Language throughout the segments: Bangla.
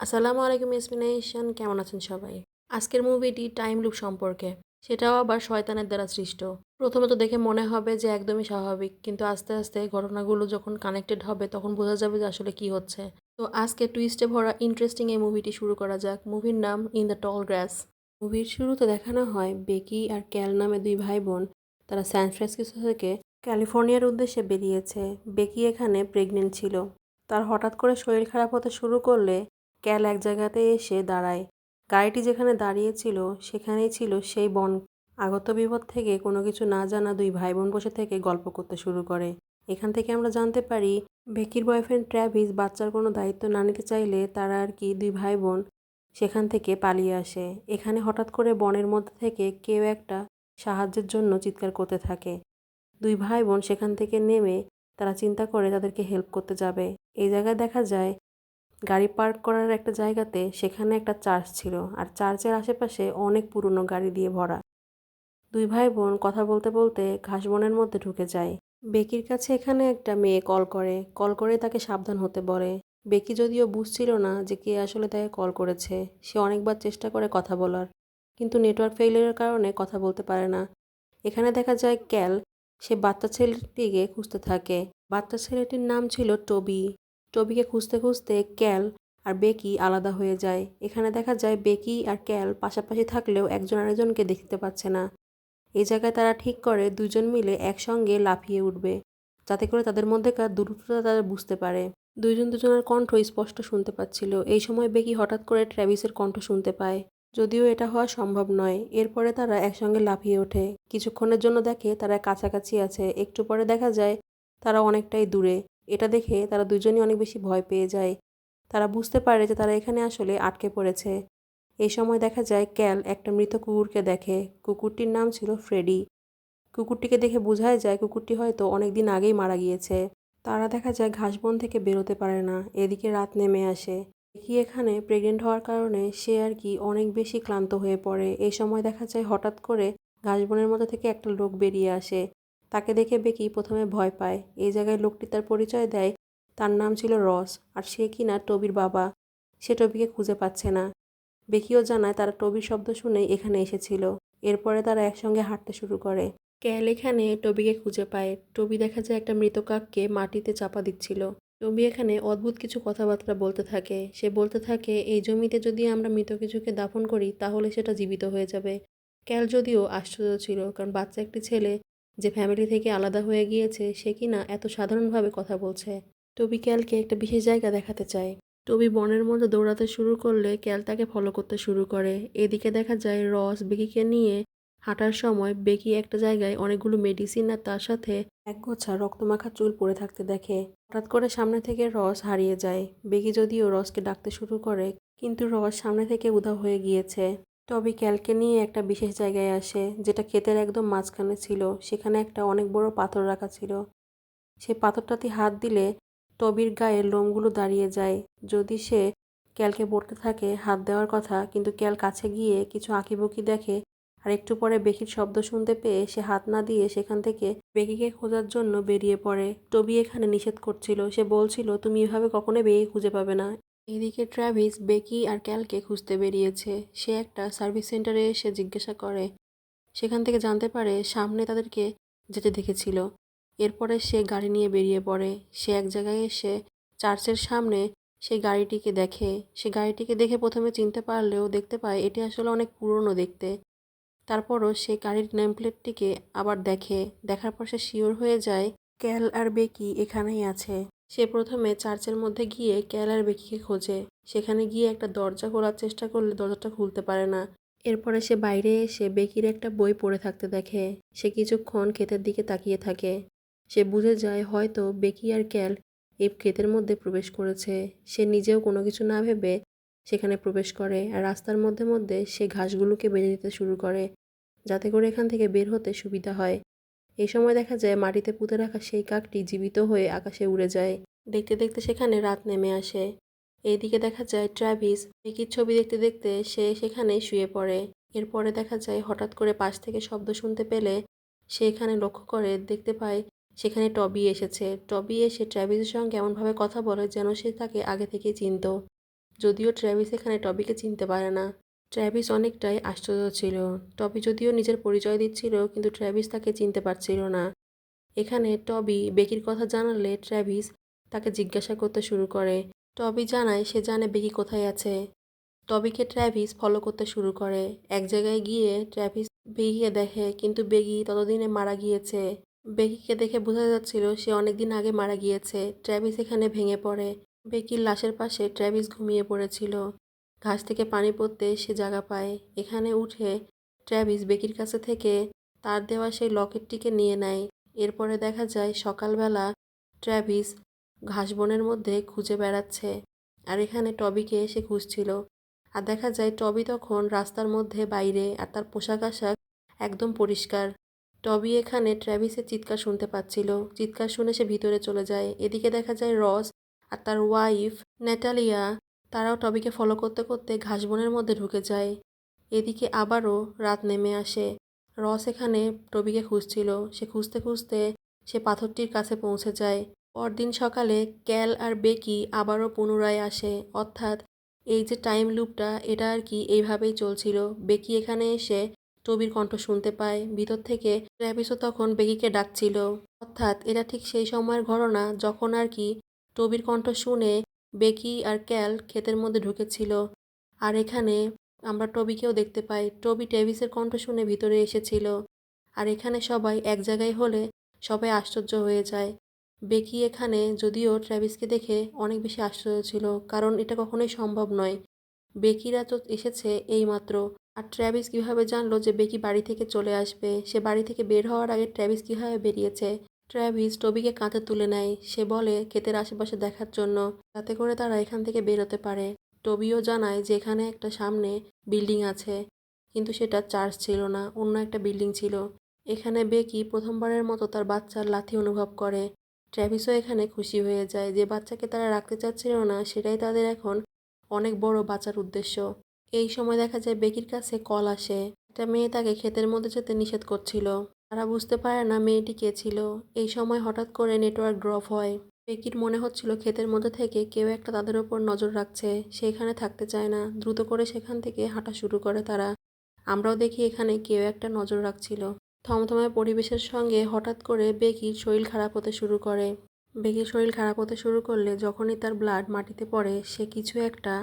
আসসালামু আলাইকুম এসমিনেশন, কেমন আছেন সবাই? আজকের মুভিটি টাইম লুপ সম্পর্কে, সেটাও আবার শয়তানের দ্বারা সৃষ্ট। প্রথমে তো দেখে মনে হবে যে একদমই স্বাভাবিক, কিন্তু আস্তে আস্তে ঘটনাগুলো যখন কানেক্টেড হবে তখন বোঝা যাবে যে আসলে কি হচ্ছে। তো আজকে টুইস্টে ভরা ইন্টারেস্টিং এই মুভিটি শুরু করা যাক। মুভির নাম ইন দ্য টল গ্রাস। মুভির শুরুতে দেখানো হয় বেকি আর ক্যাল নামে দুই ভাই বোন। তারা স্যান ফ্রান্সিসকো থেকে ক্যালিফোর্নিয়ার উদ্দেশ্যে বেরিয়েছে। বেকি এখানে প্রেগনেন্ট ছিল। তার হঠাৎ করে শরীর খারাপ হতে শুরু করলে ক্যাল এক জায়গাতে এসে দাঁড়ায়। গাড়িটি যেখানে দাঁড়িয়েছিল সেখানেই ছিল সেই বন। আগত বিপদ থেকে কোনো কিছু না জানা দুই ভাই বোন বসে থেকে গল্প করতে শুরু করে। এখান থেকে আমরা জানতে পারি বেকির বয়ফ্রেন্ড ট্র্যাভিস বাচ্চার কোনো দায়িত্ব না নিতে চাইলে তারা আর কি দুই ভাই বোন সেখান থেকে পালিয়ে আসে। এখানে হঠাৎ করে বনের মধ্যে থেকে কেউ একটা সাহায্যের জন্য চিৎকার করতে থাকে। দুই ভাই বোন সেখান থেকে নেমে তারা চিন্তা করে তাদেরকে হেল্প করতে যাবে। এই জায়গায় দেখা যায় গাড়ি পার্ক করার একটা জায়গাতে সেখানে একটা চার্চ ছিল, আর চার্চের আশেপাশে অনেক পুরনো গাড়ি দিয়ে ভরা। দুই ভাই বোন কথা বলতে বলতে ঘাসবনের মধ্যে ঢুকে যায়। বেকির কাছে এখানে একটা মেয়ে কল করে তাকে সাবধান হতে বলে। বেকি যদিও বুঝছিল না যে কে আসলে তাকে কল করেছে। সে অনেকবার চেষ্টা করে কথা বলার, কিন্তু নেটওয়ার্ক ফেইলিয়ারের কারণে কথা বলতে পারে না। এখানে দেখা যায় ক্যাল সে বাচ্চা ছেলেটিকে খুঁজতে থাকে। বাচ্চা ছেলেটির নাম ছিল টবি। টবিকে খুঁজতে খুঁজতে ক্যাল আর বেকি আলাদা হয়ে যায়। এখানে দেখা যায় বেকি আর ক্যাল পাশাপাশি থাকলেও একজন আরেকজনকে দেখতে পাচ্ছে না। এই জায়গায় তারা ঠিক করে দুজন মিলে একসঙ্গে লাফিয়ে উঠবে, যাতে করে তাদের মধ্যেকার দূরত্বটা তারা বুঝতে পারে। দুজন দুজনের কণ্ঠ স্পষ্ট শুনতে পাচ্ছিল। এই সময় বেকি হঠাৎ করে ট্র্যাভিসের কণ্ঠ শুনতে পায়, যদিও এটা হওয়া সম্ভব নয়। এরপরে তারা একসঙ্গে লাফিয়ে ওঠে। কিছুক্ষণের জন্য দেখে তারা কাছাকাছি আছে, একটু পরে দেখা যায় তারা অনেকটাই দূরে। এটা দেখে তারা দুজনই অনেক বেশি ভয় পেয়ে যায়। তারা বুঝতে পারে যে তারা এখানে আসলে আটকে পড়েছে। এই সময় দেখা যায় ক্যাল একটা মৃত কুকুরকে দেখে। কুকুরটির নাম ছিল ফ্রেডি। কুকুরটিকে দেখে বোঝাই যায় কুকুরটি হয়তো অনেক দিন আগেই মারা গিয়েছে। তারা দেখা যায় ঘাসবন থেকে বেরোতে পারে না। এদিকে রাত নেমে আসে। দেখি এখানে প্রেগনেন্ট হওয়ার কারণে সে আর কি অনেক বেশি ক্লান্ত হয়ে পড়ে। এই সময় দেখা যায় হঠাৎ করে ঘাসবনের মধ্যে থেকে একটা লোক বেরিয়ে আসে। তাকে দেখে বেকি প্রথমে ভয় পায়। এই জায়গায় লোকটি তার পরিচয় দেয়। তার নাম ছিল রস, আর সে কিনা টবির বাবা। সে টবিকে খুঁজে পাচ্ছে না। বেকিও জানায় তারা টবির শব্দ শুনেই এখানে এসেছিল। এরপরে তারা একসঙ্গে হাঁটতে শুরু করে। ক্যাল এখানে টবিকে খুঁজে পায়। টবি দেখা যায় একটা মৃত কাককে মাটিতে চাপা দিচ্ছিল। টবি এখানে অদ্ভুত কিছু কথাবার্তা বলতে থাকে। সে বলতে থাকে এই জমিতে যদি আমরা মৃত কিছুকে দাফন করি তাহলে সেটা জীবিত হয়ে যাবে। ক্যাল যদিও আশ্চর্য ছিল, কারণ বাচ্চা একটি ছেলে যে ফ্যামিলি থেকে আলাদা হয়ে গিয়েছে সে কিনা এত সাধারণভাবে কথা বলছে। টবি ক্যালকে একটা বিশেষ জায়গা দেখাতে চায়। টবি বনের মধ্যে দৌড়াতে শুরু করলে ক্যাল তাকে ফলো করতে শুরু করে। এদিকে দেখা যায় রস বেকিকে নিয়ে হাঁটার সময় বেকি একটা জায়গায় অনেকগুলো মেডিসিন আর তার সাথে একগোছা রক্তমাখা চুল পড়ে থাকতে দেখে। হঠাৎ করে সামনে থেকে রস হারিয়ে যায়। বেকি যদিও রসকে ডাকতে শুরু করে, কিন্তু রস সামনে থেকে উধাও হয়ে গিয়েছে। টবি ক্যালকে নিয়ে একটা বিশেষ জায়গায় আসে, যেটা ক্ষেতের একদম মাঝখানে ছিল। সেখানে একটা অনেক বড় পাথর রাখা ছিল। সেই পাথরটাতে হাত দিলে টবির গায়ের লোমগুলো দাঁড়িয়ে যায়। যদি সে ক্যালকে বলতে থাকে হাত দেওয়ার কথা, কিন্তু ক্যাল কাছে গিয়ে কিছু আঁকিবুকি দেখে। আর একটু পরে বেকির শব্দ শুনতে পেয়ে সে হাত না দিয়ে সেখান থেকে বেকিকে খোঁজার জন্য বেরিয়ে পড়ে। টবি এখানে নিষেধ করছিল। সে বলছিল তুমি এভাবে কখনোই বেকি খুঁজে পাবে না। এদিকে ট্র্যাভিস বেকি আর ক্যালকে খুঁজতে বেরিয়েছে। সে একটা সার্ভিস সেন্টারে এসে জিজ্ঞাসা করে। সেখান থেকে জানতে পারে সামনে তাদেরকে যেতে দেখেছিল। এরপরে সে গাড়ি নিয়ে বেরিয়ে পড়ে। সে এক জায়গায় এসে চার্চের সামনে সেই গাড়িটিকে দেখে। সে গাড়িটিকে দেখে প্রথমে চিনতে পারলেও দেখতে পায় এটি আসলে অনেক পুরনো দেখতে। তারপরও সে গাড়ির নেম প্লেটটিকে আবার দেখে। দেখার পর সে শিওর হয়ে যায় ক্যাল আর বেকি এখানেই আছে। সে প্রথমে চার্চের মধ্যে গিয়ে ক্যাল আর বেকিকে খোঁজে। সেখানে গিয়ে একটা দরজা খোলার চেষ্টা করলে দরজাটা খুলতে পারে না। এরপরে সে বাইরে এসে বেকির একটা বই পড়ে থাকতে দেখে। সে কিছুক্ষণ ক্ষেতের দিকে তাকিয়ে থাকে। সে বুঝে যায় হয়তো বেকি আর ক্যাল এই ক্ষেতের মধ্যে প্রবেশ করেছে। সে নিজেও কোনো কিছু না ভেবে সেখানে প্রবেশ করে, আর রাস্তার মধ্যে মধ্যে সে ঘাসগুলোকে বেঁধে দিতে শুরু করে, যাতে করে এখান থেকে বের হতে সুবিধা হয়। এই সময় দেখা যায় মাটিতে পুঁতে রাখা সেই কাকটি জীবিত হয়ে আকাশে উড়ে যায়। দেখতে দেখতে সেখানে রাত নেমে আসে। এইদিকে দেখা যায় ট্র্যাভিস বেকির ছবি দেখতে দেখতে সে সেখানেই শুয়ে পড়ে। এরপরে দেখা যায় হঠাৎ করে পাশ থেকে শব্দ শুনতে পেলে সে এখানে লক্ষ্য করে দেখতে পায় সেখানে টবি এসেছে। টবি এসে ট্র্যাভিসের সঙ্গে এমনভাবে কথা বলে যেন সে তাকে আগে থেকেই চিনত। যদিও ট্র্যাভিস এখানে টবিকে চিনতে পারে না। ট্র্যাভিস অনেকটাই আশ্চর্য ছিল। টবি যদিও নিজের পরিচয় দিচ্ছিল, কিন্তু ট্র্যাভিস তাকে চিনতে পারছিল না। এখানে টবি বেকির কথা জানালে ট্র্যাভিস তাকে জিজ্ঞাসা করতে শুরু করে। টবি জানায় সে জানে বেকি কোথায় আছে। টবিকে ট্র্যাভিস ফলো করতে শুরু করে। এক জায়গায় গিয়ে ট্র্যাভিস বেকিকে দেখে, কিন্তু বেকি ততদিনে মারা গিয়েছে। বেকিকে দেখে বোঝা যাচ্ছিল সে অনেকদিন আগে মারা গিয়েছে। ট্র্যাভিস এখানে ভেঙে পড়ে। বেকির লাশের পাশে ট্র্যাভিস ঘুমিয়ে পড়েছিল। ঘাস থেকে পানি পড়তে সে জায়গা পায়। এখানে উঠে ট্র্যাভিস বেকির কাছে থেকে তার দেওয়া সেই লকেটটিকে নিয়ে নেয়। এরপরে দেখা যায় সকালবেলা ট্র্যাভিস ঘাসবনের মধ্যে খুঁজে বেড়াচ্ছে, আর এখানে টবিকে সে খুঁজছিল। আর দেখা যায় টবি তখন রাস্তার মধ্যে বাইরে, আর তার পোশাক আশাক একদম পরিষ্কার। টবি এখানে ট্র্যাভিসের চিৎকার শুনতে পাচ্ছিল। চিৎকার শুনে সে ভিতরে চলে যায়। এদিকে দেখা যায় রস আর তার ওয়াইফ ন্যাটালিয়া, তারাও টবিকে ফলো করতে করতে ঘাসবনের মধ্যে ঢুকে যায়। এদিকে আবারও রাত নেমে আসে। রস এখানে টবিকে খুঁজছিল। সে খুঁজতে খুঁজতে সে পাথরটির কাছে পৌঁছে যায়। পরদিন সকালে ক্যাল আর বেকি আবারও পুনরায় আসে। অর্থাৎ এই যে টাইম লুপটা, এটা আর কি এইভাবেই চলছিল। বেকি এখানে এসে টবির কণ্ঠ শুনতে পায় ভিতর থেকে। ট্র্যাভিসও তখন বেকিকে ডাকছিল। অর্থাৎ এটা ঠিক সেই সময়ের ঘটনা যখন আর কি টবির কণ্ঠ শুনে বেকি আর ক্যাল ক্ষেতের মধ্যে ঢুকেছিল। আর এখানে আমরা টবিকেও দেখতে পাই। টবি ট্র্যাভিসের কণ্ঠ শুনে ভিতরে এসেছিল। আর এখানে সবাই এক জায়গায় হলে সবাই আশ্চর্য হয়ে যায়। বেকি এখানে যদিও ট্র্যাভিসকে দেখে অনেক বেশি আশ্চর্য ছিল, কারণ এটা কখনোই সম্ভব নয়। বেকিরা তো এসেছে এইমাত্র। আর ট্র্যাভিস কিভাবে জানলো যে বেকি বাড়ি থেকে চলে আসবে? সে বাড়ি থেকে বের হওয়ার আগে ট্র্যাভিস কিভাবে বেরিয়েছে? ট্র্যাভিস টবিকে কাঁধে তুলে নেয়। সে বলে ক্ষেতের আশেপাশে দেখার জন্য, যাতে করে তারা এখান থেকে বেরোতে পারে। টবিও জানায় যে এখানে একটা সামনে বিল্ডিং আছে, কিন্তু সেটা চার্চ ছিল না, অন্য একটা বিল্ডিং ছিল। এখানে বেকি প্রথমবারের মতো তার বাচ্চার লাথি অনুভব করে। ট্র্যাভিসও এখানে খুশি হয়ে যায়। যে বাচ্চাকে তারা রাখতে চাচ্ছিল না, সেটাই তাদের এখন অনেক বড় বাঁচার উদ্দেশ্য। এই সময় দেখা যায় বেকির কাছে কল আসে। একটা মেয়ে তাকে ক্ষেতের মধ্যে যেতে নিষেধ করছিল। তারা বুঝতে পারে না মেয়েটি কে ছিল। এই সময় হঠাৎ করে নেটওয়ার্ক ড্রপ হয়। বেকির মনে হচ্ছিল ক্ষেতের মধ্যে থেকে কেউ একটা তাদের ওপর নজর রাখছে। সে এখানে থাকতে চায় না। দ্রুত করে সেখান থেকে হাঁটা শুরু করে তারা। আমরাও দেখি এখানে কেউ একটা নজর রাখছিল। থমথমে পরিবেশের সঙ্গে হঠাৎ করে বেকির শরীর খারাপ হতে শুরু করে। বেকির শরীর খারাপ হতে শুরু করলে যখনই তার ব্লাড মাটিতে পড়ে, সে কিছু একটা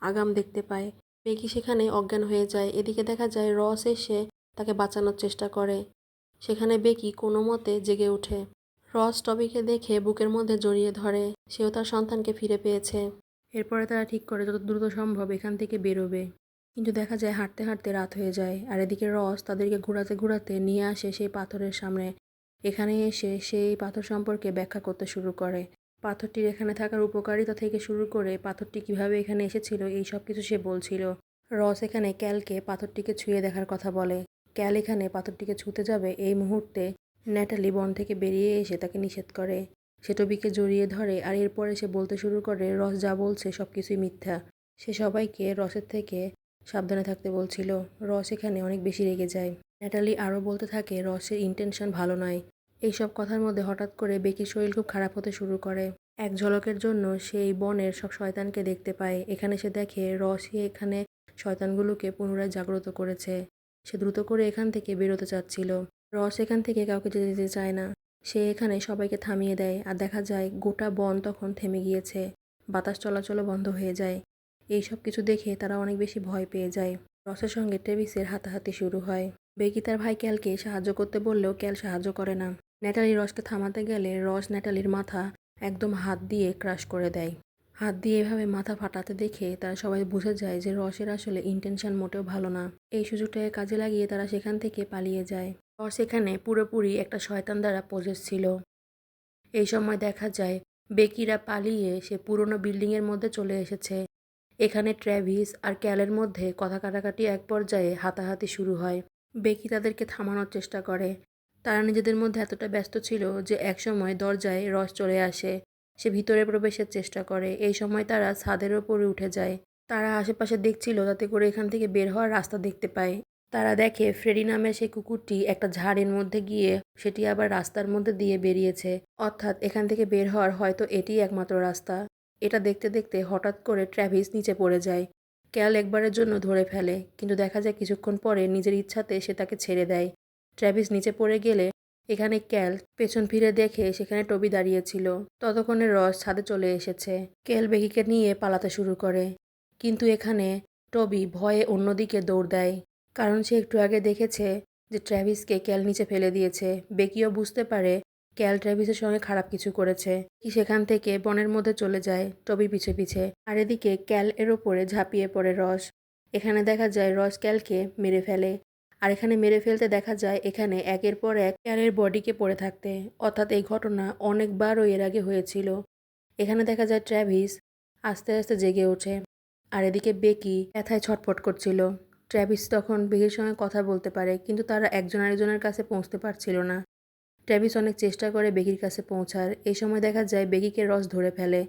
আগাম দেখতে পায়। বেকি সেখানে অজ্ঞান হয়ে যায়। এদিকে দেখা যায় রস এসে তাকে বাঁচানোর চেষ্টা করে। সেখানে বেকি কোনো মতে জেগে ওঠে। রস টবিকে দেখে বুকের মধ্যে জড়িয়ে ধরে। সেও তার সন্তানকে ফিরে পেয়েছে। এরপরে তারা ঠিক করে যত দ্রুত সম্ভব এখান থেকে বেরোবে। কিন্তু দেখা যায় হাঁটতে হাঁটতে রাত হয়ে যায়। আর এদিকে রস তাদেরকে ঘোরাতে ঘোরাতে নিয়ে আসে সেই পাথরের সামনে। এখানে এসে সেই পাথর সম্পর্কে ব্যাখ্যা করতে শুরু করে। পাথরটির এখানে থাকার উপকারিতা থেকে শুরু করে পাথরটি কিভাবে এখানে এসেছিল, এই সব কিছু সে বলছিল। রস এখানে ক্যালকে পাথরটিকে ছুঁয়ে দেখার কথা বলে। ক্যাল এখানে পাথরটিকে ছুঁতে যাবে, এই মুহূর্তে ন্যাটালি বন থেকে বেরিয়ে এসে তাকে নিষেধ করে। সে টবিকে জড়িয়ে ধরে, আর এরপরে সে বলতে শুরু করে রস যা বলছে সব কিছুই মিথ্যা। সে সবাইকে রসের থেকে সাবধানে থাকতে বলছিল। রস এখানে অনেক বেশি রেগে যায়। ন্যাটালি আরও বলতে থাকে রসের ইন্টেনশন ভালো নয়। এইসব কথার মধ্যে হঠাৎ করে বেকির শরীর খুব খারাপ হতে শুরু করে। এক ঝলকের জন্য সেই বনের সব শয়তানকে দেখতে পায়। এখানে সে দেখে রসই এখানে শয়তানগুলোকে পুনরায় জাগ্রত করেছে। সে দ্রুত করে এখান থেকে বেরোতে চাচ্ছিল। রস এখান থেকে কাউকে যেতে দিতে চায় না। সে এখানে সবাইকে থামিয়ে দেয়। আর দেখা যায় গোটা বন তখন থেমে গিয়েছে। বাতাস চলাচলও বন্ধ হয়ে যায়। এই সব কিছু দেখে তারা অনেক বেশি ভয় পেয়ে যায়। রসের সঙ্গে ট্রেভিসের হাতাহাতি শুরু হয়। বেকি তার ভাই ক্যালকে সাহায্য করতে বললেও ক্যাল সাহায্য করে না। ন্যাটালি রসকে থামাতে গেলে রস ন্যাটালির মাথা একদম হাত দিয়ে ক্রাশ করে দেয়। হাত দিয়ে এভাবে মাথা ফাটাতে দেখে তারা সবাই বুঝে যায় যে রসের আসলে ইন্টেনশন মোটেও ভালো না। এই সুযোগটাকে কাজে লাগিয়ে তারা সেখান থেকে পালিয়ে যায়। রস এখানে পুরোপুরি একটা শয়তান দ্বারা পজেস ছিল। এই সময় দেখা যায় বেকিরা পালিয়ে সে পুরনো বিল্ডিংয়ের মধ্যে চলে এসেছে। এখানে ট্র্যাভিস আর ক্যালের মধ্যে কথা কাটাকাটি এক পর্যায়ে হাতাহাতি শুরু হয়। বেকি তাদেরকে থামানোর চেষ্টা করে। তারা নিজেদের মধ্যে এতটা ব্যস্ত ছিল যে একসময় দরজায় রস চলে আসে। সে ভিতরে প্রবেশের চেষ্টা করে। এই সময় তারা ছাদের ওপরে উঠে যায়। তারা আশেপাশে দেখছিল যাতে করে এখান থেকে বের হওয়ার রাস্তা দেখতে পায়। তারা দেখে ফ্রেডি নামের সেই কুকুরটি একটা ঝাড়ের মধ্যে গিয়ে সেটি আবার রাস্তার মধ্যে দিয়ে বেরিয়েছে। অর্থাৎ এখান থেকে বের হওয়ার হয়তো এটিই একমাত্র রাস্তা। এটা দেখতে দেখতে হঠাৎ করে ট্র্যাভিস নিচে পড়ে যায়। ক্যাল একবারের জন্য ধরে ফেলে, কিন্তু দেখা যায় কিছুক্ষণ পরে নিজের ইচ্ছাতে সে তাকে ছেড়ে দেয়। ট্র্যাভিস নিচে পড়ে গেলে এখানে ক্যাল পেছন ফিরে দেখে সেখানে টবি দাঁড়িয়েছিল। ততক্ষণে রস ছাদে চলে এসেছে। ক্যাল বেকিকে নিয়ে পালাতে শুরু করে, কিন্তু এখানে টবি ভয়ে অন্যদিকে দৌড় দেয়, কারণ সে একটু আগে দেখেছে যে ট্র্যাভিসকে ক্যাল নিচে ফেলে দিয়েছে। বেকিও বুঝতে পারে ক্যাল ট্র্যাভিসের সঙ্গে খারাপ কিছু করেছে। কি সেখান থেকে বনের মধ্যে চলে যায় টবির পিছে পিছে। আর এদিকে ক্যাল এর ওপরে ঝাঁপিয়ে পড়ে রস। এখানে দেখা যায় রস ক্যালকে মেরে ফেলে। আর এখানে মেরে ফেলতে দেখা যায় এখানে একের পর এক ক্যালের বডিকে পড়ে থাকতে, অর্থাৎ এই ঘটনা অনেকবারও এর আগে হয়েছিল। এখানে দেখা যায় ট্র্যাভিস আস্তে আস্তে জেগে ওঠে, আর এদিকে বেকি ব্যথায় ছটফট করছিল। ট্র্যাভিস তখন বেকির সঙ্গে কথা বলতে পারে, কিন্তু তারা একজন আরেকজনের কাছে পৌঁছতে পারছিল না। ট্র্যাভিস অনেক চেষ্টা করে বেকির কাছে পৌঁছার। এই সময় দেখা যায় বেকিকে রস ধরে ফেলে।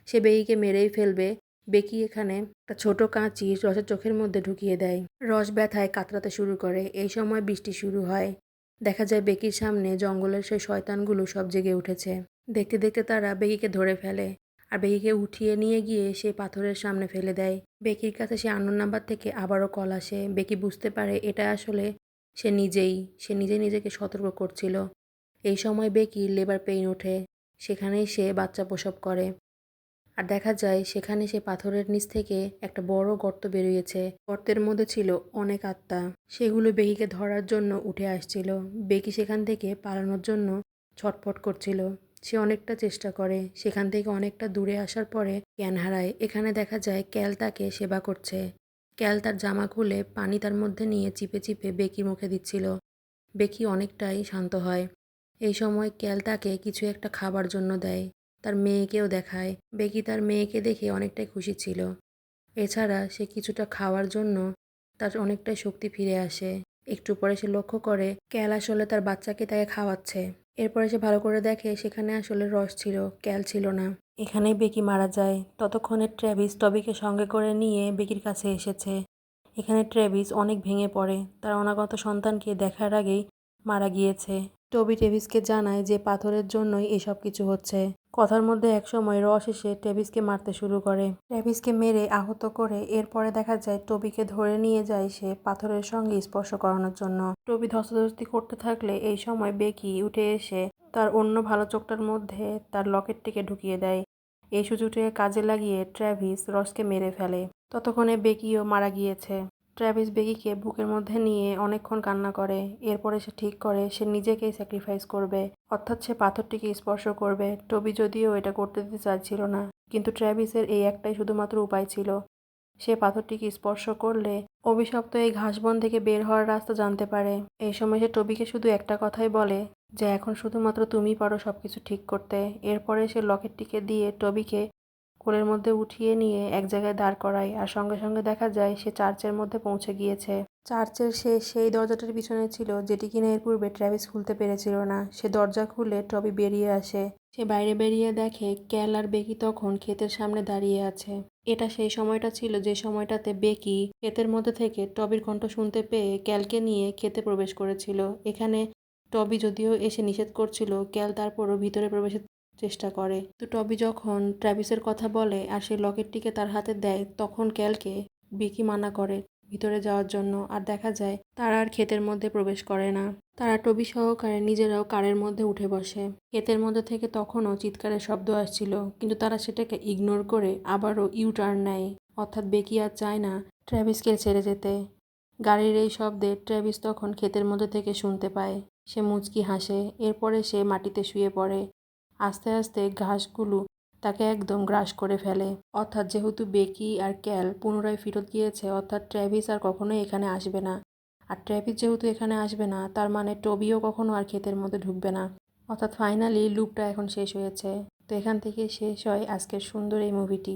সে বেকিকে মেরেই ফেলবে। বেকি এখানে একটা ছোট কাঁচি রসের চোখের মধ্যে ঢুকিয়ে দেয়। রস ব্যথায় কাতরাতে শুরু করে। এই সময় বৃষ্টি শুরু হয়। দেখা যায় বেকির সামনে জঙ্গলের সেই শয়তানগুলো সব জেগে উঠেছে। দেখতে দেখতে তারা বেকিকে ধরে ফেলে, আর বেকিকে উঠিয়ে নিয়ে গিয়ে সে পাথরের সামনে ফেলে দেয়। বেকির কাছে সে আননোন নাম্বার থেকে আবারও কল আসে। বেকি বুঝতে পারে এটা আসলে সে নিজেই নিজেকে সতর্ক করছিল। এই সময় বেকির লেবার পেইন ওঠে। সেখানেই সে বাচ্চা প্রসব করে। আর দেখা যায় সেখানে সে পাথরের নিচ থেকে একটা বড় গর্ত বেরিয়েছে। গর্তের মধ্যে ছিল অনেক আত্মা। সেগুলো বেকিকে ধরার জন্য উঠে আসছিল। বেকি সেখান থেকে পালানোর জন্য ছটফট করছিল। সে অনেকটা চেষ্টা করে, সেখান থেকে অনেকটা দূরে আসার পরে জ্ঞান হারায়। এখানে দেখা যায় ক্যাল তাকে সেবা করছে। ক্যাল তার জামা খুলে পানি তার মধ্যে নিয়ে চিপে চিপে বেকির মুখে দিচ্ছিল। বেকি অনেকটাই শান্ত হয়। এই সময় ক্যাল তাকে কিছু একটা খাবার জন্য দেয়। তার মেয়েকেও দেখায়। বেকি তার মেয়েকে দেখে অনেকটাই খুশি ছিল। এছাড়া সে কিছুটা খাওয়ার জন্য তার অনেকটাই শক্তি ফিরে আসে। একটু পরে সে লক্ষ্য করে ক্যাল আসলে তার বাচ্চাকে তাকে খাওয়াচ্ছে। এরপরে সে ভালো করে দেখে সেখানে আসলে রস ছিল, ক্যাল ছিল না। এখানেই বেকি মারা যায়। ততক্ষণে ট্র্যাভিস টবিকে সঙ্গে করে নিয়ে বেকির কাছে এসেছে। এখানে ট্র্যাভিস অনেক ভেঙে পড়ে। তার অনাগত সন্তানকে দেখার আগেই মারা গিয়েছে। টবি ট্রেভিসকে জানায় যে পাথরের জন্যই এসব কিছু হচ্ছে। কথার মধ্যে একসময় রস এসে ট্রেভিসকে মারতে শুরু করে। ট্রেভিসকে মেরে আহত করে এরপরে দেখা যায় টবিকে ধরে নিয়ে যায় সে পাথরের সঙ্গে স্পর্শ করানোর জন্য। টবি ধস্তাধস্তি করতে থাকলে এই সময় বেকি উঠে এসে তার অন্য ভালো চোখটার মধ্যে তার লকেটটিকে ঢুকিয়ে দেয়। এই সুযোগটিকে কাজে লাগিয়ে ট্র্যাভিস রসকে মেরে ফেলে। ততক্ষণে বেকিও মারা গিয়েছে। ট্র্যাভিস বেকিকে বুকের মধ্যে নিয়ে অনেকক্ষণ কান্না করে। এরপরে সে ঠিক করে সে নিজেকেই স্যাক্রিফাইস করবে, অর্থাৎ সে পাথরটিকে স্পর্শ করবে। টবি যদিও এটা করতে দিতে চাইছিল না, কিন্তু ট্র্যাভিসের এই একটাই শুধুমাত্র উপায় ছিল। সে পাথরটিকে স্পর্শ করলে অভিশপ্ত এই ঘাসবন থেকে বের হওয়ার রাস্তা জানতে পারে। এই সময় সে টবিকে শুধু একটা কথাই বলে যে এখন শুধুমাত্র তুমিই পারো সবকিছু ঠিক করতে। এরপরে সে লকেটটিকে দিয়ে টবিকে কোলের মধ্যে উঠিয়ে নিয়ে এক জায়গায় দাঁড় করায়, আর সঙ্গে সঙ্গে দেখা যায় সে চার্চের মধ্যে পৌঁছে গিয়েছে। চার্চের সে সেই দরজাটার পিছনে ছিল যেটি কিনা এর পূর্বে ট্র্যাভিস খুলতে পেরেছিল না। সে দরজা খুলে টবি বেরিয়ে আসে। সে বাইরে বেরিয়ে দেখে ক্যাল আর বেকি তখন ক্ষেতের সামনে দাঁড়িয়ে আছে। এটা সেই সময়টা ছিল যে সময়টাতে বেকি ক্ষেতের মধ্যে থেকে টবির কণ্ঠ শুনতে পেয়ে ক্যালকে নিয়ে ক্ষেতে প্রবেশ করেছিল। এখানে টবি যদিও এসে নিষেধ করছিল, ক্যাল তারপরও ভিতরে প্রবেশের চেষ্টা করে। তো টবি যখন ট্র্যাভিসের কথা বলে আর সেই লকেটটিকে তার হাতে দেয়, তখন ক্যালকে বেকি মানা করে ভিতরে যাওয়ার জন্য। আর দেখা যায় তারা আর ক্ষেতের মধ্যে প্রবেশ করে না। তারা টবি সহকারে নিজেরাও কারের মধ্যে উঠে বসে। ক্ষেতের মধ্যে থেকে তখনও চিৎকারের শব্দ আসছিল, কিন্তু তারা সেটাকে ইগনোর করে আবারও ইউ টার্ন নেয়, অর্থাৎ বেকি আর চায় না ট্র্যাভিসকে ছেড়ে যেতে। গাড়ির এই শব্দে ট্র্যাভিস তখন ক্ষেতের মধ্যে থেকে শুনতে পায়। সে মুচকি হাসে। এরপরে সে মাটিতে শুয়ে পড়ে। আস্তে আস্তে ঘাসগুলো তাকে একদম গ্রাস করে ফেলে। অর্থাৎ যেহেতু বেকি আর ক্যাল পুনরায় ফেরত গিয়েছে, অর্থাৎ ট্র্যাভিস আর কখনোই এখানে আসবে না। আর ট্র্যাভিস যেহেতু এখানে আসবে না, তার মানে টবিও কখনো আর ক্ষেতের মধ্যে ঢুকবে না। অর্থাৎ ফাইনালি লুপটা এখন শেষ হয়েছে। তো এখান থেকে শেষ হয় আজকের সুন্দর এই মুভিটি।